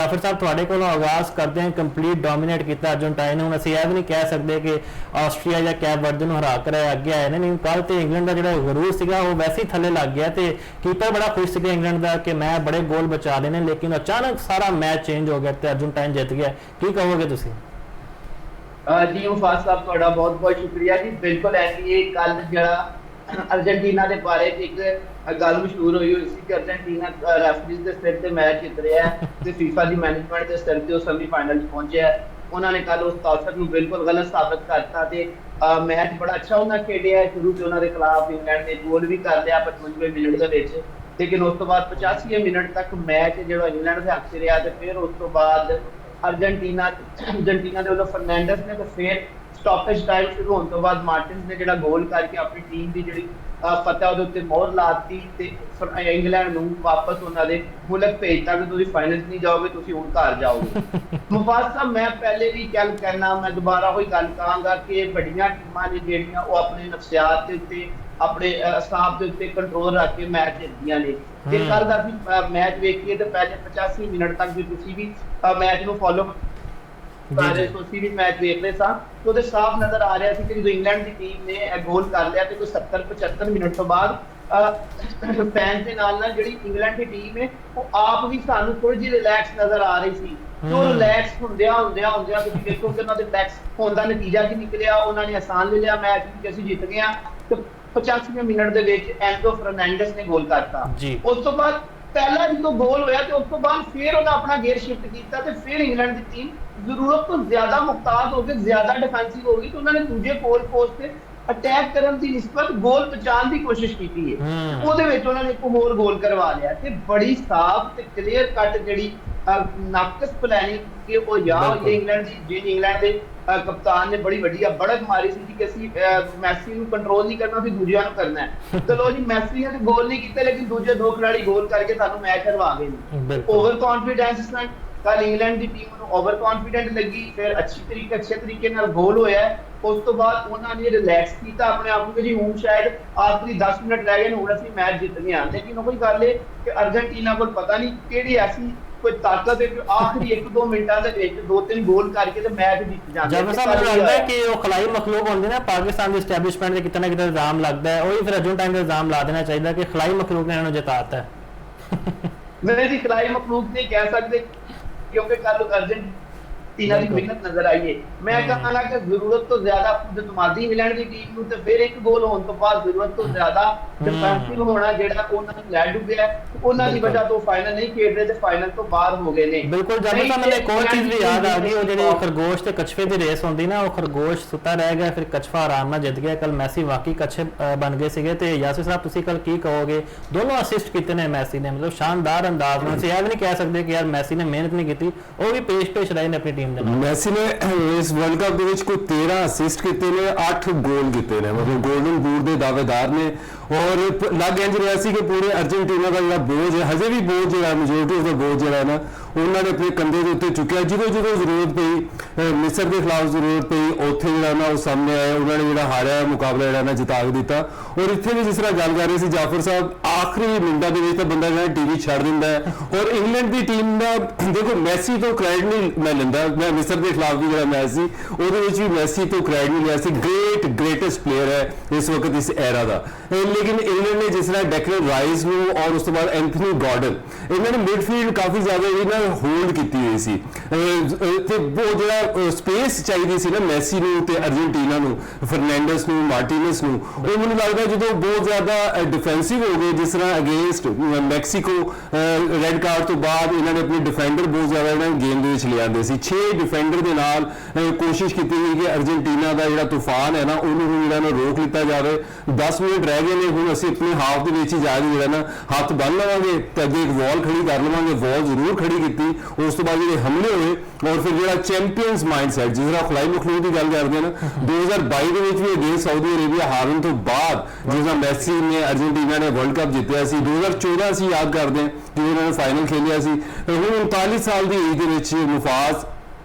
ਜਾਫਰ ਸਾਹਿਬ ਤੁਹਾਡੇ ਕੋਲੋਂ ਆਗਾਜ਼ ਕਰਦੇ ਹਾਂ। ਕੰਪਲੀਟ ਡੋਮੀਨੇਟ ਕੀਤਾ ਅਰਜਨਟਾਈਨ। ਹੁਣ ਅਸੀਂ ਇਹ ਵੀ ਨਹੀਂ ਕਹਿ ਸਕਦੇ ਕਿ ਆਸਟਰੀਆ ਜਾਂ ਕੈਪ ਵਰਦੇ ਨੂੰ ਹਰਾ ਕਰ ਅੱਗੇ ਆਏ ਨੇ, ਨਹੀਂ ਕੱਲ ਤੇ ਇੰਗਲੈਂਡ ਦਾ ਜਿਹੜਾ ਗਰੂਰ ਸੀਗਾ ਉਹ ਵੈਸੇ ਹੀ ਥੱਲੇ ਲੱਗ ਗਿਆ ਤੇ ਕੀਪਰ ਬੜਾ ਖੁਸ਼ ਸੀਗਾ ਇੰਗਲੈਂਡ ਦਾ ਕਿ ਮੈਂ ਬੜੇ ਗੋਲ ਬਚਾ ਲਏ ਨੇ, ਲੇਕਿਨ ਅਚਾਨਕ ਸਾਰਾ ਮੈਚ ਚੇਂਜ ਹੋ ਗਿਆ ਤੇ ਅਰਜਨਟਾਈਨ ਜਿੱਤ ਗਿਆ। ਕੀ ਕਹੋਗੇ ਤੁਸੀਂ? ਜੀ ਮੁਫਾਜ਼ ਸਾਹਿਬ ਤੁਹਾਡਾ ਬਹੁਤ ਬਹੁਤ ਸ਼ੁਕਰੀਆ ਜੀ। ਬਿਲਕੁਲ ਐਸੀ ਇਹ ਕੱਲ ਜਿਹੜਾ अर्जेंटीना के बारे एक गल मशहूर हुई सी कि अर्जेंटीना रेफरीज के सिर से मैच जित रहा है तो फीफा की मैनेजमेंट के सिर से सेमीफाइनल पहुंचे है। उन्होंने कल उस तासर को बिल्कुल गलत साबित करता ते मैच बड़ा अच्छा उन्होंने खेलिया। शुरू से उन्होंने खिलाफ इंग्लैंड ने गोल भी कर लिया 55वें मिनट के, लेकिन उस तो बाद 85वें मिनट तक मैच जो इंग्लैंड के हक से रहा। तो फिर उस तो बाद अर्जेंटीना के वालों फर्नांडिस ने तो फिर स्टॉपेज टाइम शुरू होने तो बाद मार्टिन्स ने जो गोल करके अपनी टीम की जी फतह वो मोहर लाती इंग्लैंड को वापस उन्होंने मुल्क भेजता कि तुम फाइनल नहीं जाओगे, तुम हूँ घर जाओगे। मुफाज साहब मैं पहले भी गल करना, मैं दोबारा वही गल कहांगा कि बड़िया टीमां ने जिहड़ियां वो अपने नफ्सियात के उत्ते अपने असाब के उत्ते कंट्रोल रख के मैच जितदियां ने। जे कल दा असीं मैच वेखीए तो पहले 85 मिनट तक भी तुसीं भी मैच नूं फॉलो मैच देख रहे तो साफ नजर आ रहा कि जो इंग्लैंड की टीम ने गोल कर लिया तो कोई 70-75 मिनट तो बाद फैन के नाल जी इंग्लैंड की टीम है वो आप भी सानू थोड़ी जी रिलैक्स नजर आ रही थी। तो रिलैक्स होंदिया तुसीं देखो कि उन्होंने रिलैक्स होने का नतीजा की निकलिया, उन्होंने आसान ले लिया मैच कि असीं जित गए। तो 85वें मिनट के एंजो फर्नांडिस ने गोल करता। उस तो बाद पहला जो गोल होया तो उस तो बाद फिर उन्हें अपना गेयर शिफ्ट किया तो फिर इंग्लैंड की टीम जरूरत तो ज्यादा मुख्ताज हो गई, ज्यादा डिफेंसिव हो गई। तो उन्होंने दूजे गोल पोस्ट से अटैक करने की निस्बत गोल बचाने की कोशिश की है। उन्होंने एक होर गोल करवा लिया ते बड़ी साफ ते क्लीयर कट जी नाकस प्लानिंग कि वो या ये इंग्लैंड के कप्तान ने बड़ी वड्डी बढ़त मारी सी कि असीं मैसी नूं कंट्रोल नहीं करना, असीं दूजियां नूं करना है। चलो जी मैसी ने गोल नहीं कीते लेकिन दूजे दो खिलाड़ी गोल करके सानूं मैच हरवा गए। ओवर कॉन्फिडेंस कल इंग्लैंड की टीम को ओवर कॉन्फिडेंट लगी, फिर अच्छे तरीके नाल गोल होया। उस तो बाद उन्होंने रिलैक्स किया अपने आप को जी हूँ शायद आखिरी 10 मिनट रह गए, हुण असीं मैच जितने हैं। लेकिन वही गल है कि अर्जेंटीना को पता नहीं किहड़ी ऐसी कोई ताकत है कि आखिरी 1-2 मिनटां दे विच 2-3 गोल करके ते मैच जित जांदे। जब ऐसा मुझे लगता है कि वो खिलाई मखलूक होंदी ना पाकिस्तान की एस्टैब्लिशमेंट के कितना कितना इल्जाम लगता है, वही फिर अर्जेंटाइन का इल्जाम ला देना चाहिए कि खिलाई मखलूक ने इन्होंने जिताता है। नहीं जी खिलाई मखलूक नहीं कह सकते क्योंकि कल अर्जेंटीना की मेहनत नजर आई है। मैं कहना कि जरूरत तो ज्यादा जमाती इंग्लैंड की टीम को तो फिर एक गोल होने तो बाद जरूरत तो ज्यादा डिफेंसिव होना जेड़ा उन्होंने लै डुबिया उन्होंने की वजह तो फाइनल नहीं खेल रहे थे, फाइनल तो बाहर हो गए ने। बिल्कुल जब मैंने एक और चीज भी याद आ गई, वो जेडी खरगोश ते कछवे की रेस होंदी ना, वो खरगोश सुता रह गया फिर कछवा आराम नाल जित गया। कल मैसी वाकई कछे बन गए सीगे ते यासिर साहब तुसीं कल की कहोगे? दोनों असिस्ट कीते ने मैसी ने, मतलब शानदार अंदाज में। ਅਸੀਂ ਇਹ ਵੀ ਨਹੀਂ ਕਹਿ ਸਕਦੇ कि यार मैसी ने मेहनत नहीं की, वो भी पेश रहे ने अपनी टीम ਦੇ ਨਾਲ। मैसी ने इस वर्ल्ड कप ਦੇ ਵਿੱਚ ਕੋਈ 13 असिस्ट ਕੀਤੇ ਨੇ, 8 ਗੋਲ ਕੀਤੇ ਨੇ, मतलब गोल्डन बूट ਦੇ ਦਾਅਵੇਦਾਰ ਨੇ। और ਲੱਗ ਇੰਜ ਰਿਹਾ ਸੀ ਕਿ ਪੂਰੇ अर्जेंटीना ਦਾ ਜਿਹੜਾ ਬੋਝ ਹੈ, ਹਜੇ ਵੀ ਬੋਝ ਜਿਹੜਾ ਮੈਜੋਰਟੀ ਉਹਦਾ ਬੋਝ ਜਿਹੜਾ ਨਾ ਉਹਨਾਂ ਨੇ ਆਪਣੇ ਕੰਧੇ ਦੇ ਉੱਤੇ ਚੁੱਕਿਆ। ਜਦੋਂ ਜ਼ਰੂਰਤ ਪਈ ਮਿਸਰ ਦੇ ਖਿਲਾਫ ਜ਼ਰੂਰਤ ਪਈ ਉੱਥੇ ਜਿਹੜਾ ਨਾ ਉਹ ਸਾਹਮਣੇ ਆਇਆ, ਉਹਨਾਂ ਨੇ ਜਿਹੜਾ ਹਾਰਿਆ ਮੁਕਾਬਲਾ ਜਿਹੜਾ ਨਾ ਜਿਤਾ ਦਿੱਤਾ। ਔਰ ਇੱਥੇ ਵੀ ਜਿਸ ਤਰ੍ਹਾਂ ਗੱਲ ਕਰ ਰਹੇ ਸੀ ਜਾਫਰ ਸਾਹਿਬ, ਆਖਰੀ ਮਿੰਟਾਂ ਦੇ ਵਿੱਚ ਤਾਂ ਬੰਦਾ ਜਿਹੜਾ ਟੀਵੀ ਛੱਡ ਦਿੰਦਾ ਹੈ। ਔਰ ਇੰਗਲੈਂਡ ਦੀ ਟੀਮ ਦਾ ਦੇਖੋ ਮੈਸੀ ਤੋਂ ਕ੍ਰੈਡਿਟ ਨਹੀਂ ਮੈਂ ਲੈਂਦਾ, ਮੈਂ ਮਿਸਰ ਦੇ ਖਿਲਾਫ ਵੀ ਜਿਹੜਾ ਮੈਚ ਸੀ ਉਹਦੇ ਵਿੱਚ ਵੀ ਮੈਸੀ ਤੋਂ ਕ੍ਰੈਡਿਟ ਨਹੀਂ ਲਿਆ ਸੀ। ਗ੍ਰੇਟੈਸਟ ਪਲੇਅਰ ਹੈ ਇਸ ਵਕਤ ਇਸ ਐਰਾ ਦਾ। ਲੇਕਿਨ ਇੰਗਲੈਂਡ ਨੇ ਜਿਸ ਤਰ੍ਹਾਂ ਡੈਕਲਨ ਰਾਈਸ ਨੂੰ ਔਰ ਉਸ ਤੋਂ ਬਾਅਦ ਐਂਥਨੀ ਗਾਰਡਨ, ਇਹਨਾਂ ਨੇ ਮਿਡਫੀਲਡ ਕਾਫੀ ਜ਼ਿਆਦਾ ਵੀ ਨਾ ਹੋਲਡ ਕੀਤੀ ਹੋਈ ਸੀ ਤੇ ਉਹ ਜਿਹੜਾ ਸਪੇਸ ਚਾਹੀਦੀ ਸੀ ਨਾ ਮੈਸੀ ਨੂੰ ਤੇ ਅਰਜਨਟੀਨਾ ਨੂੰ, ਫਰਨੈਂਡਸ ਨੂੰ, ਮਾਰਟੀਨਸ ਨੂੰ, ਉਹ ਮੈਨੂੰ ਲੱਗਦਾ ਜਦੋਂ ਬਹੁਤ ਜ਼ਿਆਦਾ ਡਿਫੈਂਸਿਵ ਹੋ ਗਏ ਜਿਸ ਤਰ੍ਹਾਂ ਅਗੇਂਸਟ ਮੈਕਸੀਕੋ ਰੈੱਡ ਕਾਰਡ ਤੋਂ ਬਾਅਦ ਇਹਨਾਂ ਨੇ ਆਪਣੇ ਡਿਫੈਂਡਰ ਬਹੁਤ ਜ਼ਿਆਦਾ ਇਹਨਾਂ ਗੇਮ ਦੇ ਵਿੱਚ ਲਿਆਂਦੇ ਸੀ। 6 ਡਿਫੈਂਡਰ ਦੇ ਨਾਲ ਕੋਸ਼ਿਸ਼ ਕੀਤੀ ਗਈ ਕਿ ਅਰਜਨਟੀਨਾ ਦਾ ਜਿਹੜਾ ਤੂਫਾਨ ਹੈ ਨਾ ਉਹਨੂੰ ਜਿਹੜਾ ਨਾ ਰੋਕ ਲਿੱਤਾ ਜਾਵੇ। 10 ਮਿੰਟ ਰਹਿ ਗਏ ਨੇ, ਹੁਣ ਅਸੀਂ ਆਪਣੇ ਹਾਫ ਦੇ ਵਿੱਚ ਹੀ ਜਾ ਕੇ ਜਿਹੜਾ ਨਾ ਹੱਥ ਬੰਨ ਲਵਾਂਗੇ ਤੇ ਅੱਗੇ ਇੱਕ ਵਾਲ ਖੜੀ ਕਰ ਲਵਾਂਗੇ। ਵਾਲ ਜ਼ਰੂਰ ਖੜੀ ਕੀਤੀ। ਉਸ ਤੋਂ ਬਾਅਦ ਜਿਹੜੇ ਹਮਲੇ ਹੋਏ ਔਰ ਫਿਰ ਜਿਹੜਾ ਚੈਂਪੀਅਨਸ ਮਾਈਂਡਸੈਟ ਜਿਸ ਤਰ੍ਹਾਂ ਖੁਲਾਈ ਮਖਲੂਕ ਦੀ ਗੱਲ ਕਰਦੇ ਨਾ 2022 ਦੇ ਵਿੱਚ ਵੀ ਅਗੇਂਸਟ ਸਾਊਦੀ ਅਰੇਬੀਆ ਹਾਰਨ ਤੋਂ ਬਾਅਦ ਜਿਸ ਤਰ੍ਹਾਂ ਮੈਸੀ ਨੇ ਅਰਜਨਟੀਨਾ ਨੇ ਵਰਲਡ ਕੱਪ ਜਿੱਤਿਆ ਸੀ। 2014 ਅਸੀਂ ਯਾਦ ਕਰਦੇ ਹਾਂ ਕਿ ਉਹਨਾਂ ਨੇ ਫਾਈਨਲ ਖੇਲਿਆ ਸੀ। ਹੁਣ 39 ਸਾਲ ਦੀ ਏਜ ਦੇ ਵਿੱਚ ਮੁਫਾਜ਼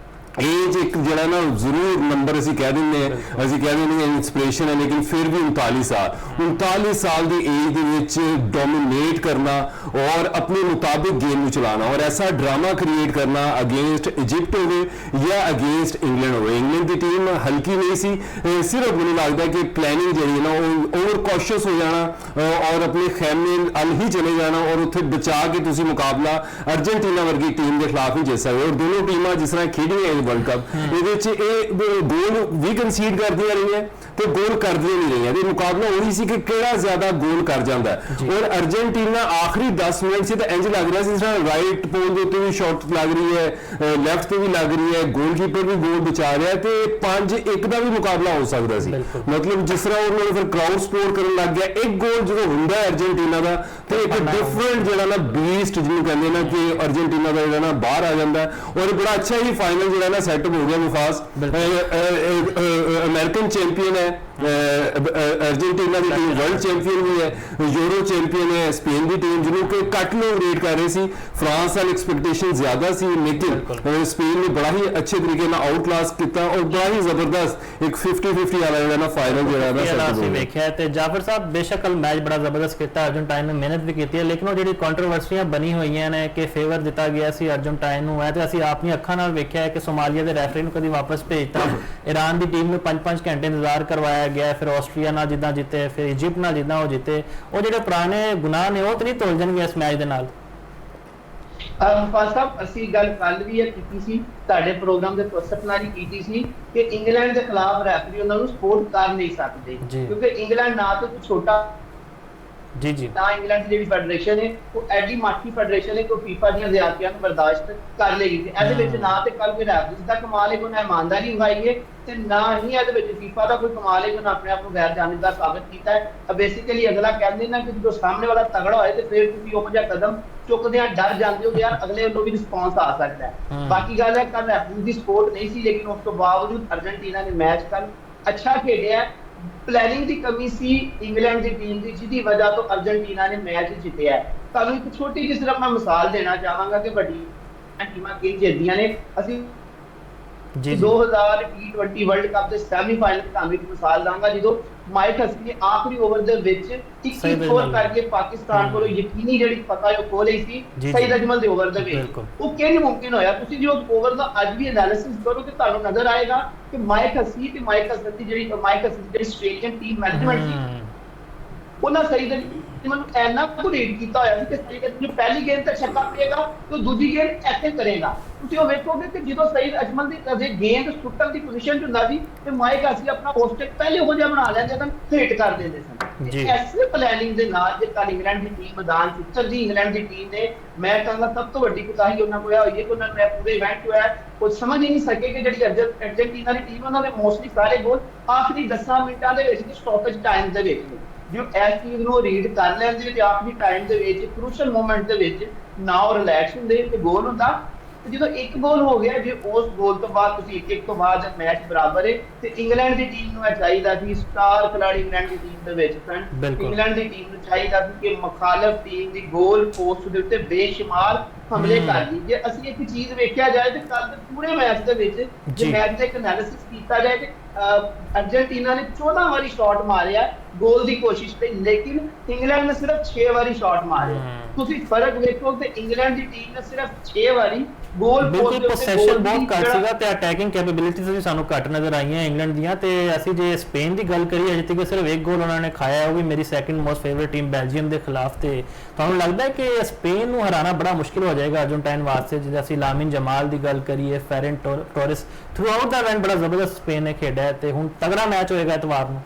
ਏਜ ਇੱਕ ਜਿਹੜਾ ਨਾ ਜ਼ਰੂਰ ਨੰਬਰ ਅਸੀਂ ਕਹਿ ਦਿੰਦੇ ਹਾਂ, ਅਸੀਂ ਕਹਿ ਦਿੰਦੇ ਹਾਂ ਇੰਸਪੀਰੇਸ਼ਨ ਹੈ, ਲੇਕਿਨ ਫਿਰ ਵੀ 39 ਸਾਲ ਦੀ ਏਜ ਦੇ ਵਿੱਚ ਡੋਮੀਨੇਟ ਕਰਨਾ ਔਰ ਆਪਣੇ ਮੁਤਾबिक गेम ਨੂੰ ਚਲਾਉਣਾ ਔਰ ਐਸਾ ਡਰਾਮਾ ਕ੍ਰੀਏਟ ਕਰਨਾ ਅਗੇਂਸਟ ਇਜਿਪਟ ਹੋਵੇ ਜਾਂ ਅਗੇਂਸਟ ਇੰਗਲੈਂਡ ਹੋਵੇ। ਇੰਗਲੈਂਡ ਦੀ ਟੀਮ ਹਲਕੀ ਨਹੀਂ ਸੀ, ਸਿਰਫ ਮੈਨੂੰ ਲੱਗਦਾ ਕਿ ਪਲੈਨਿੰਗ ਜਿਹੜੀ ਹੈ ਨਾ ਉਹ ਓਵਰ ਕੌਸ਼ੀਅਸ ਹੋ ਜਾਣਾ ਔਰ ਆਪਣੇ ਖੈਮੇ ਵੱਲ ਹੀ ਚਲੇ ਜਾਣਾ ਔਰ ਉੱਥੇ ਬਚਾ ਕੇ ਤੁਸੀਂ ਮੁਕਾਬਲਾ ਅਰਜਨਟੀਨਾ ਵਰਗੀ ਟੀਮ ਦੇ ਖਿਲਾਫ ਹੀ ਜਿੱਤ ਸਕਦੇ ਔਰ ਦੋਨੋਂ ਟੀਮਾਂ ਜਿਸ ਤਰ੍ਹਾਂ ਖੇਡੀਆਂ ਵਰਲਡ ਕੱਪ ਇਹਦੇ ਵਿੱਚ ਇਹ ਗੋਲ ਵੀ ਕੰਸੀਡ ਕਰਦੀਆਂ ਰਹੀਆਂ ਤੇ ਗੋਲ ਕਰਦੀਆਂ ਨਹੀਂ ਰਹੀਆਂ। ਇਹ ਮੁਕਾਬਲਾ ਉਹੀ ਸੀ ਕਿ ਕਿਹੜਾ ਜ਼ਿਆਦਾ ਗੋਲ ਕਰ ਜਾਂਦਾ ਔਰ ਅਰਜਨਟੀਨਾ ਆਖਰੀ 10 ਮਿੰਟ ਸੀ ਤਾਂ ਇੰਜ ਲੱਗ ਰਿਹਾ ਸੀ ਜਿਸ ਤਰ੍ਹਾਂ ਰਾਈਟ ਪੋਲ ਦੇ ਉੱਤੇ ਵੀ ਸ਼ਾਟ ਲੱਗ ਰਹੀ ਹੈ, ਲੈਫਟ ਤੇ ਵੀ ਲੱਗ ਰਹੀ ਹੈ, ਗੋਲਕੀਪਰ ਵੀ ਗੋਲ ਬਚਾ ਰਿਹਾ ਤੇ 5-1 ਦਾ ਵੀ ਮੁਕਾਬਲਾ ਹੋ ਸਕਦਾ ਸੀ। ਮਤਲਬ ਜਿਸ ਤਰ੍ਹਾਂ ਉਹਨਾਂ ਨੇ ਫਿਰ ਕਰਾਊਡ ਸਪੋਰਟ ਕਰਨ ਲੱਗ ਗਿਆ, ਇੱਕ ਗੋਲ ਜਦੋਂ ਹੁੰਦਾ ਹੈ ਅਰਜਨਟੀਨਾ ਦਾ ਤੇ ਇੱਕ ਡਿਫਰੈਂਟ ਜਿਹੜਾ ਨਾ ਬੀਸਟ ਜਿਹਨੂੰ ਕਹਿੰਦੇ ਨਾ ਕਿ ਅਰਜਨਟੀਨਾ ਦਾ ਜਿਹੜਾ ਨਾ ਬਾਹਰ ਆ ਜਾਂਦਾ ਔਰ ਬੜਾ ਅੱਛਾ ਹੀ ਫਾਈਨਲ ਜਿਹੜਾ ਨਾ ਸੈਟਅਪ ਹੋ ਗਿਆ ਮੁਫਾਸ। ਅਮਰੀਕਨ ਚੈਂਪੀਅਨ ਹੈ ਅਰਜਨਟੀਨਾ ਦੀ ਟੀਮ, ਵਰਲਡ ਚੈਂਪੀਅਨ ਵੀ ਹੈ, ਯੂਰੋ ਚੈਂਪੀਅਨ ਹੈ ਸਪੇਨ ਦੀ ਟੀਮ ਜਿਹਨੂੰ ਕਿ ਘੱਟ ਲੋਕ ਰੇਟ ਕਰ ਰਹੇ ਸੀ। ਫਰਾਂਸ ਨਾਲ ਐਕਸਪੈਕਟੇਸ਼ਨ ਜ਼ਿਆਦਾ ਸੀ ਲੇਕਿਨ ਸਪੇਨ ਨੇ ਬੜਾ ਹੀ ਅੱਛੇ ਤਰੀਕੇ ਨਾਲ ਆਊਟ ਕਲਾਸ ਕੀਤਾ ਔਰ ਬੜਾ ਹੀ ਜ਼ਬਰਦਸਤ ਇੱਕ 50-50 ਵਾਲਾ ਜਿਹੜਾ ਨਾ ਫਾਈਨਲ ਜਿਹੜਾ ਨਾ ਸੈਟਅਪ ਹੋ ਵੇਖਿਆ। ਤੇ ਜਾਫਰ ਸਾਹਿਬ ਬੇਸ਼ੱਕ ਮੈਚ ਬੜਾ ਜ਼ਬਰਦਸਤ ਕੀਤਾ, ਅਰਜਨਟਾਈਨ ਨੇ ਮਿਹਨਤ ਵੀ ਕੀਤੀ ਹੈ ਲੇਕਿਨ ਉਹ ਜਿਹੜੀ ਕੰਟਰੋਵਰਸੀਆਂ ਬਣੀ ਹੋਈਆਂ ਨੇ ਕਿ ਫੇਵਰ ਦਿੱਤਾ ਗਿਆ ਸੀ ਅਰਜਨਟਾਈਨ ਨੂੰ, ਹੈ ਤੇ ਅਸੀਂ ਆਪਣੀਆਂ ਅੱਖਾਂ ਨਾਲ ਵੇਖਿਆ ਕਿ ਸੋਮਾਲੀਆ ਦੇ ਰੈਫਰੀ ਨੂੰ ਕਦੀ ਵਾਪਸ ਭੇਜਤਾ, ਈਰਾਨ ਦੀ ਟੀਮ ਨੂੰ 5-5 ਘੰਟੇ ਇੰਤਜ਼ਾਰ ਕਰਵਾਇਆ ਗਿਆ, ਫਿਰ ਆਸਟਰੀਆ ਨਾਲ ਜਿੱਦਾਂ ਜਿੱਤੇ, ਫਿਰ ਇਜਿਪਟ ਨਾਲ ਜਿੱਦਾਂ ਉਹ ਜਿੱਤੇ। ਉਹ ਜਿਹੜੇ ਪੁਰਾਣੇ ਗੁਨਾਹ ਨੇ ਉਹ ਤੇ ਨਹੀਂ ਧੁਲ ਜਾਣਗੇ ਇਸ ਮੈਚ ਦੇ ਨਾਲ? ਮੁਫਾਸ ਸਾਹਿਬ ਅਸੀਂ ਗੱਲ ਕੱਲ ਵੀ ਇਹ ਕੀਤੀ ਸੀ, ਤੁਹਾਡੇ ਪ੍ਰੋਗਰਾਮ ਦੇ ਫੁਰਸਤ ਨਾਲ ਹੀ ਕੀਤੀ ਸੀ ਕਿ ਇੰਗਲੈਂਡ ਦੇ ਖਿਲਾਫ ਰੈਫਰੀ ਉਹਨਾਂ ਨੂੰ ਸਪੋਰਟ ਕਰ ਨਹੀਂ ਸਕਦੇ ਕਿਉਂਕਿ ਇੰਗਲੈਂਡ ਨਾ ਤਾਂ ਕੋਈ ਛੋਟਾ ਨਾ ਇੰਗਲੈਂਡ ਦੀ ਜਿਹੜੀ ਫੈਡਰੇਸ਼ਨ ਹੈ ਉਹ ਐਡੀ ਮਾਠੀ ਫੈਡਰੇਸ਼ਨ ਹੈ ਕਿ ਫੀਫਾ ਦੀਆਂ ਜ਼ਿਆਦਤੀਆਂ ਨੂੰ ਬਰਦਾਸ਼ਤ ਕਰ ਲੇਗੀ ਤੇ ਇਹਦੇ ਵਿੱਚ ਨਾ ਤੇ ਕੱਲ ਕੋਈ ਰੈਫਰੀ ਦਾ ਕਮਾਲ ਹੈ, ਕੋਈ ਇਮਾਨਦਾਰੀ ਵਿਖਾਈ ਹੈ ਤੇ ਨਾ ਹੀ ਇਹਦੇ ਵਿੱਚ ਫੀਫਾ ਦਾ ਕੋਈ ਕਮਾਲ ਹੈ, ਕੋਈ ਆਪਣੇ ਆਪ ਨੂੰ ਗੈਰ ਜਾਨਿਬਦਾਰ ਸਾਬਤ ਕੀਤਾ ਹੈ। ਬੇਸਿਕਲੀ ਅਗਲਾ ਕਹਿੰਦੇ ਨਾ ਕਿ ਜਦੋਂ ਸਾਹਮਣੇ ਵਾਲਾ ਤਗੜਾ ਹੋਏ ਤੇ ਫਿਰ ਤੁਸੀਂ ਉਹ ਜਿਹਾ ਕਦਮ ਚੁੱਕਦੇ ਆ, ਡਰ ਜਾਂਦੇ ਹੋ ਕਿ ਯਾਰ ਅਗਲੇ ਵੱਲੋਂ ਵੀ ਰਿਸਪੌਂਸ ਆ ਸਕਦਾ ਹੈ। ਬਾਕੀ ਗੱਲ ਹੈ ਕੱਲ ਰੈਫਰੀ ਦੀ ਸਪੋਰਟ ਨਹੀਂ ਸੀ ਲੇਕਿਨ ਉਸ ਤੋਂ ਬਾਵਜੂਦ ਅਰਜਨਟੀਨਾ ਨੇ ਮੈਚ ਕੱਲ ਅੱਛਾ ਖੇਡਿਆ। ਪਲੈਨਿੰਗ ਦੀ ਕਮੀ ਸੀ ਇੰਗਲੈਂਡ ਦੀ ਟੀਮ ਦੀ ਜਿਹਦੀ ਵਜ੍ਹਾ ਤੋਂ ਅਰਜਨਟੀਨਾ ਨੇ ਮੈਚ ਜਿੱਤਿਆ। ਤੁਹਾਨੂੰ ਇੱਕ ਛੋਟੀ ਜਿਹੀ ਸਿਰਫ ਮੈਂ ਮਿਸਾਲ ਦੇਣਾ ਚਾਹਾਂਗਾ ਕਿ ਵੱਡੀ ਟੀਮਾਂ ਕਿਹੜੀ ਜਿੱਤਦੀਆਂ ਨੇ। ਅਸੀਂ 2000 T20 ਵਰਲਡ ਕੱਪ ਦੇ ਸੈਮੀਫਾਈਨਲ ਤੁਹਾਨੂੰ ਇੱਕ ਮਿਸਾਲ ਦਾਂਗਾ ਜਦੋਂ ਮਾਈਕ ਹਸੀ ਨੇ ਆਖਰੀ ਓਵਰ ਦੇ ਵਿੱਚ 21 ਸਕੋਰ ਕਰਕੇ ਪਾਕਿਸਤਾਨ ਕੋਲੋਂ ਯਕੀਨੀ ਜਿਹੜੀ ਪਤਾ ਉਹ ਖੋਹ ਲਈ ਸੀ ਸਈਦ ਅਜਮਲ ਦੇ ਓਵਰ ਦੇ ਵਿੱਚ। ਉਹ ਕਿਵੇਂ ਮੁਮਕਿਨ ਹੋਇਆ? ਤੁਸੀਂ ਜੋ ਓਵਰ ਦਾ ਅੱਜ ਵੀ ਐਨਾਲਿਸਿਸ ਕਰੋ ਤੇ ਤੁਹਾਨੂੰ ਨਜ਼ਰ ਆਏਗਾ ਕਿ ਮਾਈਕ ਹਸੀ ਤੇ ਮਾਈਕ ਹਸਨ ਦੀ ਜਿਹੜੀ ਆਸਟ੍ਰੇਲੀਅਨ ਟੀਮ ਮੈਨੇਜਮੈਂਟ ਸੀ ਉਹਨਾਂ ਸਈਦ ਅਜਮਲ ਨੂੰ ਇੰਨਾ ਕੁ ਰੀਡ ਕੀਤਾ ਹੋਇਆ ਸੀ ਕਿ ਸਈਦ ਅਜਮਲ ਪਹਿਲੀ ਗੇਮ ਤੇ ਛੱਕਾ ਪਏਗਾ ਤੇ ਦੂਜੀ ਗੇਮ ਐਸੇ ਕਰੇਗਾ। ਤੁਸੀਂ ਉਹ ਵੇਖੋਗੇ ਕਿ ਜਦੋਂ ਸਈਦ ਅਜਮਲ ਦੀ ਕਦੇ ਗੇਂਦ ਸੁੱਟਣ ਦੀ ਪੋਜੀਸ਼ਨ 'ਚ ਹੁੰਦਾ ਸੀ ਤੇ ਮਾਈਕ ਅਸੀਂ ਆਪਣਾ ਪੋਸਟਰ ਪਹਿਲੇ ਉਹ ਜਿਹਾ ਬਣਾ ਲੈਂਦੇ ਸਨ, ਹਿੱਟ ਕਰ ਦਿੰਦੇ ਸਨ। ਐਸੇ ਪਲੈਨਿੰਗ ਦੇ ਨਾਲ ਜੇ ਕੱਲ ਇੰਗਲੈਂਡ ਦੀ ਟੀਮ ਮੈਦਾਨ 'ਚ ਉਤਰਦੀ ਇੰਗਲੈਂਡ ਦੀ ਟੀਮ ਨੇ, ਮੈਂ ਕਹਾਂਗਾ ਸਭ ਤੋਂ ਵੱਡੀ ਕੁਤਾਹੀ ਉਹਨਾਂ ਕੋਲ ਹੋਈ ਹੈ ਕਿ ਉਹਨਾਂ ਨੇ ਪੂਰੇ ਇਵੈਂਟ ਜੋ ਹੈ ਉਹ ਸਮਝ ਹੀ ਨਹੀਂ ਸਕੇ ਕਿ ਜਿਹੜੀ ਅਰਜਨਟੀਨਾ ਦੀ ਟੀਮ ਉਹਨਾਂ ਦੇ ਮੋਸਟਲੀ ਸਾਰੇ ਗੋਲ ਆਖਰੀ 10 ਮਿੰਟਾਂ ਦੇ ਵਿੱਚ ਸਟਾਪੇਜ ਟਾਈਮ ਦੇ ਵਿੱਚ ਨੇ। ਜੋ ਇਸ ਚੀਜ਼ ਨੂੰ ਰੀਡ ਕਰ ਲੈਂਦੇ ਤੇ ਆਖਰੀ ਟਾਈਮ ਦੇ ਵਿੱਚ ਕ੍ਰੂਸ਼ਲ ਮੂਮੈਂਟ ਦੇ ਵਿੱਚ ਨਾ ਉਹ ਰਿਲੈਕਸ ਹੁੰਦੇ ਤੇ ਗੋਲ ਹੁੰਦਾ। ਜਦੋਂ ਇੱਕ ਗੋਲ ਹੋ ਗਿਆ ਜੇ ਉਸ ਗੋਲ ਤੋਂ ਬਾਅਦ ਤੁਸੀਂ ਇੱਕ ਤੋਂ ਬਾਅਦ ਮੈਚ ਬਰਾਬਰ ਹੈ ਤੇ ਇੰਗਲੈਂਡ ਦੀ ਟੀਮ ਨੂੰ ਇਹ ਚਾਹੀਦਾ ਸੀ ਸਟਾਰ ਖਿਡਾਰੀ ਇੰਗਲੈਂਡ ਦੀ ਟੀਮ ਦੇ ਵਿੱਚ ਸਨ। ਇੰਗਲੈਂਡ ਦੀ ਟੀਮ ਨੂੰ ਚਾਹੀਦਾ ਸੀ ਕਿ ਮੁਖਾਲਫ ਟੀਮ ਦੀ ਗੋਲ ਪੋਸਟ ਦੇ ਉੱਤੇ ਬੇਸ਼ੁਮਾਰ ਹਮਲੇ ਕਰ ਲਈ। ਜੇ ਅਸੀਂ ਇੱਕ ਚੀਜ਼ ਵੇਖਿਆ ਜਾਏ ਤੇ ਕੱਲ ਦੇ ਪੂਰੇ ਮੈਚ ਦੇ ਵਿੱਚ ਜੇ ਮੈਚ ਦਾ ਇੱਕ ਐਨਾਲਿਸਿਸ ਕੀਤਾ ਜਾਏ ਤੇ ਅਰਜਨਟੀਨਾ ਨੇ 14 ਵਾਰੀ ਸ਼ਾਟ ਮਾਰਿਆ ਗੋਲ ਦੀ ਕੋਸ਼ਿਸ਼ ਤੇ ਲੇਕਿਨ ਇੰਗਲੈਂਡ ਨੇ ਸਿਰਫ 6 ਵਾਰੀ ਸ਼ਾਟ ਮਾਰੇ। ਤੁਸੀਂ ਫਰਕ ਵੇਖੋ ਤੇ ਇੰਗਲੈਂਡ ਦੀ ਟੀਮ ਨੇ ਸਿਰਫ 6 ਵਾਰੀ ਗੋਲ ਬਿਲਕੁਲ ਪੋਸੈਸ਼ਨ ਬਹੁਤ ਘੱਟ ਸੀਗਾ ਤੇ ਅਟੈਕਿੰਗ ਕੈਪੇਬਿਲਿਟੀਜ਼ ਵੀ ਸਾਨੂੰ ਘੱਟ ਨਜ਼ਰ ਆਈਆਂ ਇੰਗਲੈਂਡ ਦੀਆਂ। ਤੇ ਅਸੀਂ ਜੇ ਸਪੇਨ ਦੀ ਗੱਲ ਕਰੀਏ ਅਜੇ ਤੱਕ ਸਿਰਫ ਇੱਕ ਗੋਲ ਉਹਨਾਂ ਨੇ ਖਾਇਆ, ਉਹ ਵੀ ਮੇਰੀ second most favourite team Belgium ਦੇ ਖਿਲਾਫ। ਤੇ ਤੁਹਾਨੂੰ ਲੱਗਦਾ ਹੈ ਕਿ ਸਪੇਨ ਨੂੰ ਹਰਾਣਾ ਬੜਾ ਮੁਸ਼ਕਿਲ ਹੋ ਜਾਏਗਾ ਅਰਜਨਟਾਈਨ ਵਾਸਤੇ? ਜਿਵੇਂ ਅਸੀਂ ਲਾਮਿਨ ਜਮਾਲ ਦੀ ਗੱਲ ਕਰੀਏ, ਫੈਰਨ ਟੋਰੇਸ, ਥਰੂ ਆਊਟ ਦਾ ਇਵੈਂਟ ਬੜਾ ਜ਼ਬਰਦਸਤ ਸਪੇਨ ਨੇ ਖੇਡਿਆ ਤੇ ਹੁਣ ਤਗੜਾ ਮੈਚ ਹੋਏਗਾ ਐਤਵਾਰ ਨੂੰ।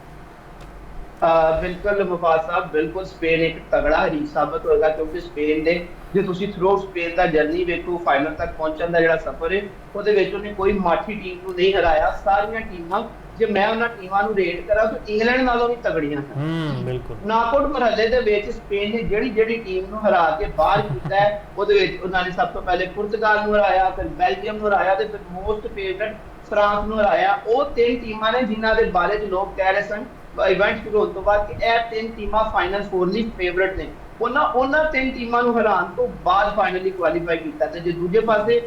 ਬਿਲਕੁਲ ਮੁਫਾਜ਼ ਸਾਹਿਬ, ਬਿਲਕੁਲ ਸਪੇਨ ਇੱਕ ਤਗੜਾ ਹਰੀਫ ਸਾਬਤ ਹੋਏਗਾ ਕਿਉਂਕਿ ਸਪੇਨ ਦੇ ਜੇ ਤੁਸੀਂ ਥਰੂ ਸਪੇਨ ਦਾ ਜਰਨੀ ਵੇਖੋ ਫਾਈਨਲ ਤੱਕ ਪਹੁੰਚਣ ਦਾ ਜਿਹੜਾ ਸਫ਼ਰ ਹੈ ਉਹਦੇ ਵਿੱਚ ਉਹਨੇ ਕੋਈ ਮਾਠੀ ਟੀਮ ਨੂੰ ਨਹੀਂ ਹਰਾਇਆ। ਸਾਰੀਆਂ ਟੀਮਾਂ ਜੇ ਮੈਂ ਉਹਨਾਂ ਟੀਮਾਂ ਨੂੰ ਰੇਟ ਕਰਾਂ ਤਾਂ ਇੰਗਲੈਂਡ ਨਾਲੋਂ ਵੀ ਤਗੜੀਆਂ ਹਨ। ਬਿਲਕੁਲ ਨਾਕਆਊਟ ਮਰਹਲੇ ਦੇ ਵਿੱਚ ਸਪੇਨ ਨੇ ਜਿਹੜੀ ਟੀਮ ਨੂੰ ਹਰਾ ਕੇ ਬਾਹਰ ਕੀਤਾ ਹੈ ਉਹਦੇ ਵਿੱਚ ਉਹਨਾਂ ਨੇ ਸਭ ਤੋਂ ਪਹਿਲੇ ਪੁਰਤਗਾਲ ਨੂੰ ਹਰਾਇਆ, ਫਿਰ ਬੈਲਜੀਅਮ ਨੂੰ ਹਰਾਇਆ ਤੇ ਫਿਰ ਮੋਸਟ ਫੇਵਰਿਟ ਫਰਾਂਸ ਨੂੰ ਹਰਾਇਆ। ਉਹ 3 ਟੀਮਾਂ ਨੇ ਜਿਨ੍ਹਾਂ ਦੇ ਬਾਰੇ ਚ ਲੋਕ ਕਹਿ ਰਹੇ ਸਨ ਇਵੈਂਟ ਸ਼ੁਰੂ ਹੋਣ ਤੋਂ ਬਾਅਦ ਕਿ ਇਹ 3 ਟੀਮਾਂ ਫਾਈਨਲ 4 ਲਈ ਫੇਵਰਿਟ ਨੇ। ਉਹਨਾਂ 3 ਟੀਮਾਂ ਨੂੰ ਹਰਾਉਣ ਤੋਂ ਬਾਅਦ ਫਾਈਨਲੀ ਕੁਆਲੀਫਾਈ ਕੀਤਾ ਤੇ ਜੇ ਦੂਜੇ ਪਾਸੇ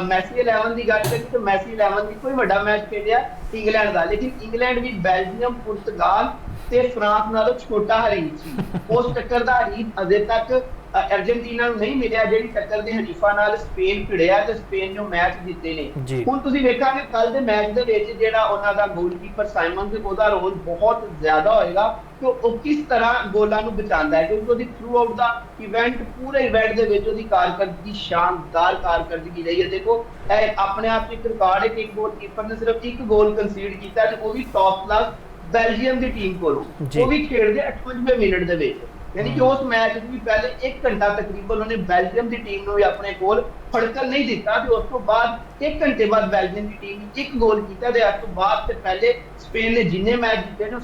ਮੈਸੀ 11 ਦੀ ਗੱਲ ਕਰੀਏ ਤਾਂ ਮੈਸੀ 11 ਦੀ ਕੋਈ ਵੱਡਾ ਮੈਚ ਖੇਡਿਆ ਇੰਗਲੈਂਡ ਦਾ, ਲੇਕਿਨ ਇੰਗਲੈਂਡ ਵੀ ਬੈਲਜੀਅਮ, ਪੁਰਤਗਾਲ ਤੇ ਫਰਾਂਸ ਨਾਲੋਂ ਛੋਟਾ ਹਰੀਫ ਸੀ। ਉਸ ਟੱਕਰ ਦਾ ਹਰੀਫ ਅਜੇ ਤੱਕ ਅਰਜਨਟੀਨਾ ਨੂੰ ਨਹੀਂ ਮਿਲਿਆ, ਜਿਹੜੀ ਟੱਕਰ ਦੇ ਹਰੀਫਾਂ ਨਾਲ ਸਪੇਨ ਭਿੜਿਆ ਤੇ ਸਪੇਨ ਨੂੰ ਮੈਚ ਜਿੱਤੇ ਨੇ। ਹੁਣ ਤੁਸੀਂ ਵੇਖਾਂਗੇ ਕੱਲ ਦੇ ਮੈਚ ਦੇ ਵਿੱਚ ਜਿਹੜਾ ਉਹਨਾਂ ਦਾ ਗੋਲਕੀਪਰ ਸਾਈਮਨ, ਉਹਦਾ ਰੋਲ ਬਹੁਤ ਜ਼ਿਆਦਾ ਹੋਏਗਾ ਕਿ ਉਹ ਕਿਸ ਤਰ੍ਹਾਂ ਗੋਲਾਂ ਨੂੰ ਬਚਾਉਂਦਾ ਹੈ, ਕਿਉਂਕਿ ਉਹਦੀ ਥਰੂ ਆਊਟ ਦਾ ਇਵੈਂਟ, ਪੂਰੇ ਇਵੈਂਟ ਦੇ ਵਿੱਚ ਉਹਦੀ ਕਾਰਕਰਦਗੀ, ਸ਼ਾਨਦਾਰ ਕਾਰਕਰਦਗੀ ਰਹੀ ਹੈ। ਦੇਖੋ ਇਹ ਆਪਣੇ ਆਪ 'ਚ ਇੱਕ ਰਿਕਾਰਡ ਹੈ ਕਿ ਇੱਕ ਗੋਲਕੀਪਰ ਨੇ ਸਿਰਫ ਇੱਕ ਗੋਲ ਕੰਸੀਡ ਕੀਤਾ ਤੇ ਉਹ ਵੀ ਟੌਪ ਕਲਾਸ ਬੈਲਜੀਅਮ ਦੀ ਟੀਮ ਕੋਲੋਂ, ਉਹ ਵੀ ਖੇਡਦੇ 58 ਮਿੰਟ ਦੇ ਵਿੱਚ। ਯਾਨੀ ਕਿ ਉਸ ਮੈਚ ਵਿੱਚ ਵੀ ਪਹਿਲੇ 1 ਘੰਟਾ ਤਕਰੀਬਨ ਉਹਨੇ ਬੈਲਜੀਅਮ ਦੀ ਟੀਮ ਨੂੰ ਵੀ ਆਪਣੇ ਕੋਲ ਫੜਕਣ ਨਹੀਂ ਦਿੱਤਾ ਤੇ ਉਸ ਤੋਂ ਬਾਅਦ 1 ਘੰਟੇ ਬਾਅਦ ਬੈਲਜੀਅਮ ਦੀ ਟੀਮ ਨੇ 1 ਗੋਲ ਕੀਤਾ ਤੇ ਉਸ ਤੋਂ ਬਾਅਦ ਤੇ ਪਹਿਲੇ ਸਪੇਨ ਨੇ ਜਿੰਨੇ ਮੈਚ ਜਿੱਤੇ ਨੇ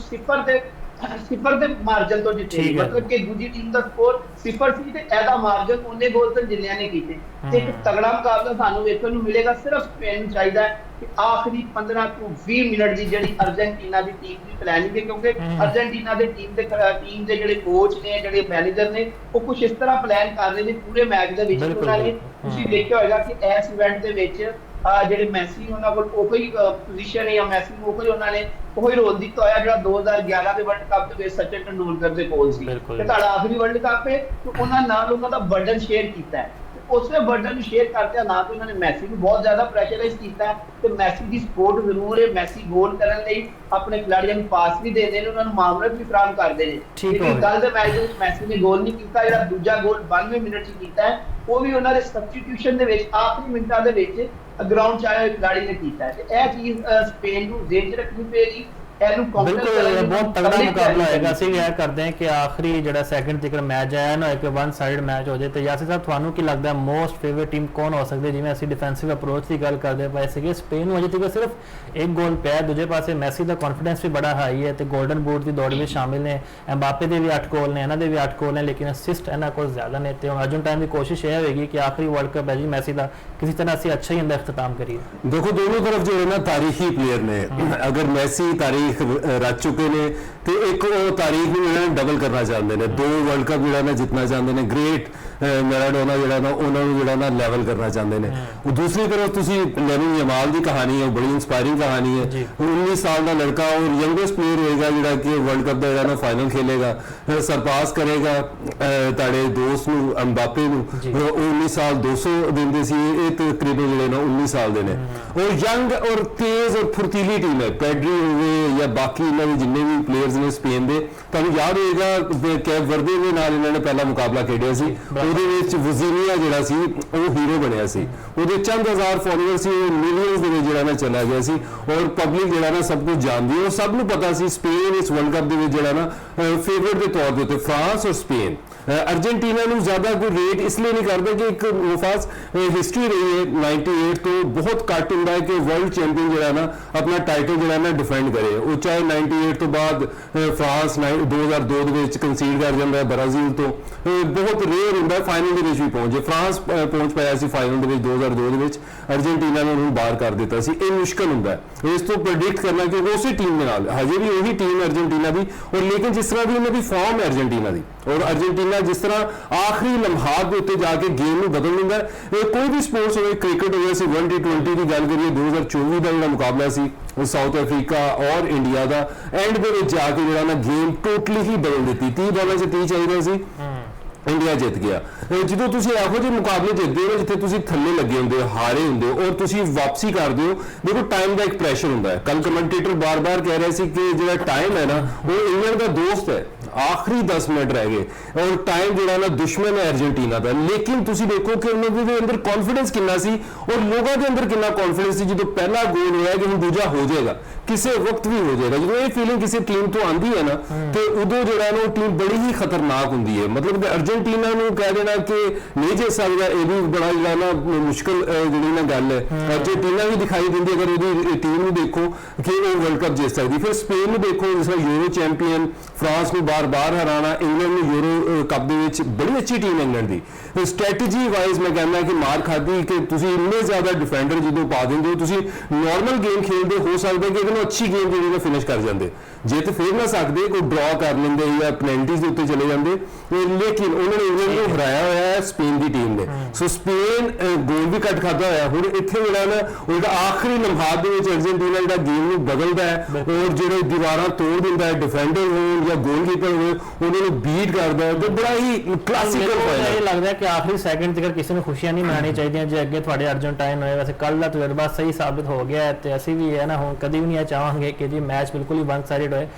0 ਦੇ ਮਾਰਜਨ ਤੋਂ ਜਿੱਤੇ, ਮਤਲਬ ਕਿ ਦੂਜੀ ਟੀਮ ਦਾ ਸਕੋਰ 0 ਸੀ ਤੇ ਇਹਦਾ ਮਾਰਜਨ ਉਹਨੇ ਗੋਲ ਤੋਂ ਜਿੰਨਿਆਂ ਨੇ ਕੀਤੇ। ਤੇ ਇੱਕ ਤਗੜਾ ਮੁਕਾਬਲਾ ਸਾਨੂੰ ਵੇਖਣ ਨੂੰ ਮਿਲੇਗਾ। ਸਿਰਫ ਸਪੇਨ ਨੂੰ ਚਾਹੀਦਾ ਹੈ ਕਿ ਆਖਰੀ 15 ਤੋਂ 20 ਮਿੰਟ ਦੀ ਜਿਹੜੀ ਅਰਜਨਟੀਨਾ ਦੀ ਟੀਮ ਦੀ ਪਲੈਨਿੰਗ ਹੈ, ਕਿਉਂਕਿ ਅਰਜਨਟੀਨਾ ਦੇ ਟੀਮ ਦੇ ਜਿਹੜੇ ਕੋਚ ਨੇ, ਜਿਹੜੇ ਮੈਨੇਜਰ ਨੇ, ਉਹ ਕੁਝ ਇਸ ਤਰ੍ਹਾਂ ਪਲਾਨ ਕਰ ਰਹੇ ਨੇ ਪੂਰੇ ਮੈਚ ਦੇ ਵਿੱਚ। ਉਹਨਾਂ ਨੇ ਤੁਸੀਂ ਦੇਖਿਆ ਹੋਵੇਗਾ ਕਿ ਇਸ ਇਵੈਂਟ ਦੇ ਵਿੱਚ ਜਿਹੜੇ ਮੈਸੀ ਉਹਨਾਂ ਕੋਲ ਉਹੀ ਪੋਜੀਸ਼ਨ ਹੈ, ਜਾਂ ਮੈਸੀ ਨੂੰ ਉਹੀ ਉਹਨਾਂ ਨੇ ਉਹੀ ਰੋਲ ਦਿੱਤਾ ਹੋਇਆ ਜਿਹੜਾ 2011 ਦੇ ਵਰਲਡ ਕੱਪ ਦੇ ਵਿੱਚ ਸਚਿਨ ਤੰਦੂਲਕਰ ਦੇ ਕੋਲ ਸੀ। ਤੇ ਤੁਹਾਡਾ ਆਖਰੀ ਵਰਲਡ ਕੱਪ ਹੈ ਤੇ ਉਹਨਾਂ ਨਾਲ ਉਹਨਾਂ ਦਾ ਬਰਡਨ ਸ਼ੇਅਰ ਕੀਤਾ ਹੈ। ਉਸੇ ਬਰਡਨ ਨੂੰ ਸ਼ੇਅਰ ਕਰਦਿਆਂ ਨਾ ਤਾਂ ਉਹਨਾਂ ਨੇ ਮੈਸੀ ਨੂੰ ਬਹੁਤ ਜ਼ਿਆਦਾ ਪ੍ਰੈਸ਼ਰਾਈਜ਼ ਕੀਤਾ ਤੇ ਮੈਸੀ ਦੀ ਸਪੋਰਟ ਜ਼ਰੂਰ ਹੈ। ਮੈਸੀ ਗੋਲ ਕਰਨ ਲਈ ਆਪਣੇ ਖਿਡਾਰੀਆਂ ਨੂੰ ਪਾਸ ਵੀ ਦਿੰਦੇ ਨੇ, ਉਹਨਾਂ ਨੂੰ ਮਾਮਲਤ ਵੀ ਫਰਾਹਮ ਕਰਦੇ ਨੇ। ਲੇਕਿਨ ਕੱਲ ਦੇ ਮੈਚ ਦੇ ਵਿੱਚ ਮੈਸੀ ਨੇ ਗੋਲ ਨਹੀਂ ਕੀਤਾ। ਜਿਹੜਾ ਦੂਜਾ ਗੋਲ 92 ਮਿੰਟ 'ਚ ਕੀਤਾ ਹੈ ਉਹ ਵੀ ਉਹਨਾਂ ਦੇ ਸਬਸਟੀਟਿਊਸ਼ਨ ਦੇ ਵਿੱਚ ਆਖਰੀ ਮਿੰਟਾਂ ਦੇ ਵਿੱਚ ਗਰਾਊਂਡ 'ਚ ਆਏ ਹੋਏ ਖਿਡਾਰੀ ਨੇ ਕੀਤਾ ਹੈ। ਤੇ ਇਹ ਚੀਜ਼ ਸਪੇਨ ਨੂੰ ਜ਼ਿਹਨ 'ਚ ਰੱਖਣੀ ਪਏਗੀ। ਬਿਲਕੁਲ ਬਹੁਤ ਤਗੜਾ ਮੁਕਾਬਲਾ ਹੋਏਗਾ। ਅਸੀਂ ਇਹ ਕਰਦੇ ਹਾਂ ਕਿ ਆਖਰੀ ਜਿਹੜਾ ਸੈਕਿੰਡ ਤੱਕ ਮੈਚ ਆਇਆ ਨਾ, ਇੱਕ ਵਨ ਸਾਈਡ ਮੈਚ ਹੋ ਜਾਏ। ਤੇ ਯਾਸਿਰ ਸਾਹਿਬ, ਤੁਹਾਨੂੰ ਕੀ ਲੱਗਦਾ ਮੋਸਟ ਫੇਵਰਟ ਟੀਮ ਕੌਣ ਹੋ ਸਕਦੀ? ਜਿਵੇਂ ਅਸੀਂ ਡਿਫੈਂਸਿਵ ਅਪਰੋਚ ਦੀ ਗੱਲ ਕਰਦੇ ਪਏ ਸੀਗੇ, ਸਪੇਨ ਨੂੰ ਅਜੇ ਤੱਕ ਸਿਰਫ 1 ਗੋਲ ਪਿਆ। ਦੂਜੇ ਪਾਸੇ ਮੈਸੀ ਦਾ ਕੌਨਫੀਡੈਂਸ ਵੀ ਬੜਾ ਹਾਈ ਹੈ ਤੇ 골ਡਨ ਬੂਟ ਦੀ ਦੌੜ ਵਿੱਚ ਸ਼ਾਮਿਲ ਨੇ। ਐਮਬਾਪੇ ਦੇ ਵੀ 8 ਗੋਲ ਨੇ, ਇਹਨਾਂ ਦੇ ਵੀ 8 ਗੋਲ ਨੇ, ਲੇਕਿਨ ਅਸਿਸਟ ਇਹਨਾਂ ਕੋਲ ਜ਼ਿਆਦਾ ਨੇ। ਤੇ ਹੁਣ ਅਰਜਨਟਾਈਨ ਦੀ ਕੋਸ਼ਿਸ਼ ਇਹ ਹੋਏਗੀ ਕਿ ਆਖਰੀ ਵਰਲਡ ਕੱਪ ਹੈ ਜੀ ਮੈਸੀ ਦਾ, ਕਿਸੇ ਤਰ੍ਹਾਂ ਅਸੀਂ ਅੱਛਾ ਹੀ ਇਹਦਾ ਇਖਤਤਾਮ ਕਰੀਏ। ਦੇਖੋ ਦੋਨੋਂ ਤਰਫ ਜੋ ਹੈ ਨਾ ਤਾਰੀਖੀ ਪਲੇਅਰ ਨੇ। ਅਗਰ ਮੈਸੀ ਤਾਰੀਖ ਰਚ ਚੁੱਕੇ ਨੇ ਤੇ ਇੱਕ ਉਹ ਤਾਰੀਖ ਨੂੰ ਜਿਹੜਾ ਡਬਲ ਕਰਨਾ ਚਾਹੁੰਦੇ ਨੇ। 2 ਵਰਲਡ ਕੱਪ ਜਿਹੜਾ ਨਾ ਜਿੱਤਣਾ ਚਾਹੁੰਦੇ ਨੇ। ਗ੍ਰੇਟ ਮੈਰਾਡੋਨਾ ਜਿਹੜਾ ਨਾ ਉਹਨਾਂ ਨੂੰ ਜਿਹੜਾ ਨਾ ਲੈਵਲ ਕਰਨਾ ਚਾਹੁੰਦੇ ਨੇ। ਉਹ ਦੂਸਰੀ ਤਰਫ ਤੁਸੀਂ ਲੈਮਿਨ ਯਮਾਲ ਦੀ ਕਹਾਣੀ ਹੈ, ਬੜੀ ਇੰਸਪਾਇਰਿੰਗ ਕਹਾਣੀ ਹੈ। 19 ਸਾਲ ਦਾ ਲੜਕਾ ਔਰ ਯੰਗੈਸਟ ਪਲੇਅਰ ਹੋਏਗਾ ਜਿਹੜਾ ਕਿ ਵਰਲਡ ਕੱਪ ਦਾ ਜਿਹੜਾ ਨਾ ਫਾਈਨਲ ਖੇਲੇਗਾ, ਸਰਪਾਸ ਕਰੇਗਾ ਤੁਹਾਡੇ ਦੋਸਤ ਨੂੰ, ਐਮਬਾਪੇ ਨੂੰ। ਉਹ 19 ਸਾਲ 200 ਦਿੰਦੇ ਸੀ, ਇਹ ਤਕਰੀਬਨ ਜਿਹੜੇ ਨਾ 19 ਸਾਲ ਦੇ ਨੇ। ਔਰ ਯੰਗ ਔਰ ਤੇਜ਼ ਔਰ ਫੁਰਤੀਲੀ ਟੀਮ ਹੈ। ਪੈਡਰੀ ਹੋਵੇ ਜਾਂ ਬਾਕੀ ਇਹਨਾਂ ਦੇ ਜਿੰਨੇ ਵੀ ਪਲੇਅਰਸ ਨੇ ਸਪੇਨ ਦੇ, ਤੁਹਾਨੂੰ ਯਾਦ ਹੋਏਗਾ ਕੈਪ ਵਰਦੇ ਦੇ ਨਾਲ ਇਹਨਾਂ ਨੇ ਪਹਿਲਾ ਮੁਕਾਬਲਾ ਖੇਡਿਆ ਸੀ। ਉਹਦੇ ਵਿੱਚ ਵਜ਼ੀਨੀਆ ਜਿਹੜਾ ਸੀ ਉਹ ਹੀਰੋ ਬਣਿਆ ਸੀ। ਉਹਦੇ ਚੰਦ ਹਜ਼ਾਰ ਫੋਲੋਅਰ ਸੀ, ਉਹ ਮਿਲੀਅਨਸ ਦੇ ਵਿੱਚ ਜਿਹੜਾ ਨਾ ਚਲਾ ਗਿਆ ਸੀ। ਔਰ ਪਬਲਿਕ ਜਿਹੜਾ ਨਾ ਸਭ ਕੁਝ ਜਾਣਦੀ ਹੈ। ਉਹ ਸਭ ਨੂੰ ਪਤਾ ਸੀ ਸਪੇਨ ਇਸ ਵਰਲਡ ਕੱਪ ਦੇ ਵਿੱਚ ਜਿਹੜਾ ਨਾ ਫੇਵਰਟ ਦੇ ਤੌਰ ਦੇ ਉੱਤੇ ਫਰਾਂਸ ਔਰ ਸਪੇਨ। ਅਰਜਨਟੀਨਾ ਨੂੰ ਜ਼ਿਆਦਾ ਕੋਈ ਰੇਟ ਇਸ ਲਈ ਨਹੀਂ ਕਰਦੇ ਕਿ ਇੱਕ ਖਾਸ ਹਿਸਟਰੀ ਰਹੀ ਹੈ 98 ਤੋਂ ਬਹੁਤ ਘੱਟ ਹੁੰਦਾ ਹੈ ਕਿ ਵਰਲਡ ਚੈਂਪੀਅਨ ਜਿਹੜਾ ਨਾ ਆਪਣਾ ਟਾਈਟਲ ਜਿਹੜਾ ਨਾ ਡਿਫੈਂਡ ਕਰੇ। ਉਹ ਚਾਹੇ 98 ਤੋਂ ਬਾਅਦ ਫਰਾਂਸ 2002 ਦੇ ਵਿੱਚ ਕੰਸੀਡ ਕਰ ਜਾਂਦਾ ਹੈ ਬ੍ਰਾਜ਼ੀਲ ਤੋਂ। ਬਹੁਤ ਰੇਅਰ ਹੁੰਦਾ ਫਾਈਨਲ ਦੇ ਵਿੱਚ ਵੀ ਪਹੁੰਚੇ। ਫਰਾਂਸ ਪਹੁੰਚ ਪਾਇਆ ਸੀ ਫਾਈਨਲ ਦੇ ਵਿੱਚ 2002 ਦੇ ਵਿੱਚ, ਅਰਜਨਟੀਨਾ ਨੇ ਉਹਨੂੰ ਬਾਹਰ ਕਰ ਦਿੱਤਾ ਸੀ। ਇਹ ਮੁਸ਼ਕਲ ਹੁੰਦਾ ਹੈ ਇਸ ਤੋਂ ਪ੍ਰੈਡਿਕਟ ਕਰਨਾ ਕਿ ਉਸੇ ਟੀਮ ਦੇ ਨਾਲ ਹਜੇ ਵੀ ਉਹੀ ਟੀਮ ਅਰਜਨਟੀਨਾ ਦੀ, ਔਰ ਲੇਕਿਨ ਜਿਸ ਤਰ੍ਹਾਂ ਦੀ ਉਹਨਾਂ ਦੀ ਫਾਰਮ ਹੈ ਅਰਜਨਟੀਨਾ ਦੀ, ਔਰ ਅਰਜਨਟੀਨਾ ਜਿਸ ਤਰ੍ਹਾਂ ਆਖਰੀ ਲਮਹਾਤ ਦੇ ਉੱਤੇ ਜਾ ਕੇ ਗੇਮ ਨੂੰ ਬਦਲ ਦਿੰਦਾ ਹੈ। ਕੋਈ ਵੀ ਸਪੋਰਟਸ ਹੋਵੇ, ਕ੍ਰਿਕਟ ਹੋਵੇ, ਅਸੀਂ ਵਨ T20 ਦੀ ਗੱਲ ਕਰੀਏ 2024 ਦਾ ਜਿਹੜਾ ਮੁਕਾਬਲਾ ਸੀ ਸਾਊਥ ਅਫਰੀਕਾ ਔਰ ਇੰਡੀਆ ਦਾ, ਐਂਡ ਦੇ ਵਿੱਚ ਜਾ ਕੇ ਜਿਹੜਾ ਨਾ ਗੇਮ ਟੋਟਲੀ ਹੀ ਬਦਲ ਦਿੱਤੀ। 30 ਬਾਲਾਂ 'ਚ 30 ਚਾਹੀਦਾ ਸੀ, ਇੰਡੀਆ ਜਿੱਤ ਗਿਆ। ਜਦੋਂ ਤੁਸੀਂ ਇਹੋ ਜਿਹੇ ਮੁਕਾਬਲੇ ਜਿੱਤਦੇ ਹੋ ਜਿੱਥੇ ਤੁਸੀਂ ਥੱਲੇ ਲੱਗੇ ਹੁੰਦੇ ਹੋ, ਹਾਰੇ ਹੁੰਦੇ ਹੋ, ਔਰ ਤੁਸੀਂ ਵਾਪਸੀ ਕਰਦੇ ਹੋ, ਦੇਖੋ ਟਾਈਮ ਦਾ ਇੱਕ ਪ੍ਰੈਸ਼ਰ ਹੁੰਦਾ ਹੈ। ਕੱਲ ਕਮੈਂਟੇਟਰ ਬਾਰ-ਬਾਰ ਕਹਿ ਰਹੇ ਸੀ ਕਿ ਜਿਹੜਾ ਟਾਈਮ ਹੈ ਨਾ ਉਹ ਇੰਗਲੈਂਡ ਦਾ ਦੋਸਤ ਹੈ। ਆਖਰੀ 10 ਮਿੰਟ ਰਹਿ ਗਏ ਔਰ ਟਾਈਮ ਜਿਹੜਾ ਨਾ ਦੁਸ਼ਮਣ ਹੈ ਅਰਜਨਟੀਨਾ ਦਾ। ਲੇਕਿਨ ਤੁਸੀਂ ਦੇਖੋ ਕਿ ਉਹਨਾਂ ਦੇ ਅੰਦਰ ਕੌਨਫੀਡੈਂਸ ਕਿੰਨਾ ਸੀ ਔਰ ਲੋਕਾਂ ਦੇ ਅੰਦਰ ਕਿੰਨਾ ਕੌਨਫੀਡੈਂਸ ਸੀ। ਜਦੋਂ ਪਹਿਲਾ ਗੋਲ ਹੋਇਆ ਕਿ ਹੁਣ ਦੂਜਾ ਹੋ ਜਾਏਗਾ, ਕਿਸੇ ਵਕਤ ਵੀ ਹੋ ਜਾਏਗਾ। ਜਦੋਂ ਇਹ ਫੀਲਿੰਗ ਕਿਸੇ ਟੀਮ ਤੋਂ ਆਉਂਦੀ ਹੈ ਨਾ ਤੇ ਉਦੋਂ ਜਿਹੜਾ ਨਾ ਉਹ ਟੀਮ ਬੜੀ ਹੀ ਖਤਰਨਾਕ ਹੁੰਦੀ ਹੈ। ਮਤਲਬ ਅਰਜਨਟੀਨਾ ਨੂੰ ਕਹਿ ਦੇਣਾ ਕਿ ਨਹੀਂ ਜਿੱਤ ਸਕਦਾ, ਇਹ ਵੀ ਬੜਾ ਜਿਹੜਾ ਨਾ ਮੁਸ਼ਕਲ ਜਿਹੜੀ ਨਾ ਗੱਲ ਹੈ। ਅਰਜਨਟੀਨਾ ਵੀ ਦਿਖਾਈ ਦਿੰਦੀ ਅਗਰ ਉਹਦੀ ਟੀਮ ਨੂੰ ਦੇਖੋ ਕਿ ਉਹ ਵਰਲਡ ਕੱਪ ਜਿੱਤ ਸਕਦੀ। ਫਿਰ ਸਪੇਨ ਨੂੰ ਦੇਖੋ ਜਿਸ ਤਰ੍ਹਾਂ ਯੂਰੋ ਚੈਂਪੀਅਨ, ਫਰਾਂਸ ਨੂੰ ਬਾਰ ਬਾਰ-ਬਾਰ ਹਰਾਣਾ ਇੰਗਲੈਂਡ ਨੂੰ ਯੂਰੋ ਕੱਪ ਦੇ ਵਿੱਚ ਬੜੀ ਅੱਛੀ ਟੀਮ ਇੰਗਲੈਂਡ ਦੀ ਸਟ੍ਰੈਟਜੀ ਵਾਈਜ਼ ਮੈਂ ਕਹਿੰਦਾ ਕਿ ਮਾਰ ਖਾਦੀ ਕਿ ਤੁਸੀਂ ਇੰਨੇ ਜ਼ਿਆਦਾ ਡਿਫੈਂਡਰ ਜਦੋਂ ਪਾ ਦਿੰਦੇ ਹੋ ਤੁਸੀਂ ਨਾਰਮਲ ਗੇਮ ਖੇਡਦੇ ਹੋ ਸਕਦੇ ਕਿ ਇਹਨੂੰ ਅੱਛੀ ਗੇਮ ਜਿਹੜੀ ਉਹ ਫਿਨਿਸ਼ ਕਰ ਜਾਂਦੇ ਜੇ ਤੇ ਫਿਰ ਨਾ ਸਕਦੇ ਕੋਈ ਡਰਾ ਕਰ ਲੈਂਦੇ ਜਾਂ ਪੈਨਲਟੀਜ਼ ਦੇ ਉੱਤੇ ਚਲੇ ਜਾਂਦੇ ਲੇਕਿਨ ਉਹਨਾਂ ਨੇ ਇੰਗਲੈਂਡ ਨੂੰ ਹਰਾਇਆ ਹੋਇਆ ਹੈ ਸਪੇਨ ਦੀ ਟੀਮ ਨੇ ਸੋ ਸਪੇਨ ਗੋਲ ਵੀ ਘੱਟ ਖਾਦਾ ਹੋਇਆ ਹੁਣ ਇੱਥੇ ਜਿਹੜਾ ਨਾ ਉਹ ਜਿਹੜਾ ਆਖਰੀ ਲਮਹਾਤ ਦੇ ਵਿੱਚ ਅਰਜਨਟੀਨਾ ਜਿਹੜਾ ਗੇਮ ਨੂੰ ਬਦਲਦਾ ਹੈ ਔਰ ਜਿਹੜੇ ਦੀਵਾਰਾਂ ਤੋੜ ਦਿੰਦਾ ਹੈ ਡਿਫੈਂਡਰ ਹੋਣ ਜਾਂ ਗੋਲਕੀਪਰ ਹੋਵੇ ਉਹਨਾਂ ਨੂੰ ਬੀਟ ਕਰਦਾ ਹੈ ਤੇ ਬੜਾ ਹੀ ਕਲਾਸੀਕਲ ਹੋਇਆ ਇਹ ਲੱਗਦਾ ਕਿ ਆਖਰੀ ਸੈਕਿੰਡ ਤੱਕ ਕਿਸੇ ਨੂੰ ਖੁਸ਼ੀਆਂ ਨਹੀਂ ਮਨਾਉਣੀ ਚਾਹੀਦੀਆਂ ਜੇ ਅੱਗੇ ਤੁਹਾਡੇ ਅਰਜਨਟਾਈਨ ਹੋਏ ਵੈਸੇ ਕੱਲ ਦਾ ਤਜਰਬਾ ਸਹੀ ਸਾਬਿਤ ਹੋ ਗਿਆ ਤੇ ਅਸੀਂ ਵੀ ਹੈ ਨਾ ਹੁਣ ਕਦੀ ਵੀ ਨਹੀਂ ਚਾਹਾਂਗੇ ਕਿ ਜੀ ਮੈਚ ਬਿਲਕੁਲ ਹੀ ਵਨ ਸਾਈਡਡ ਹੋਏ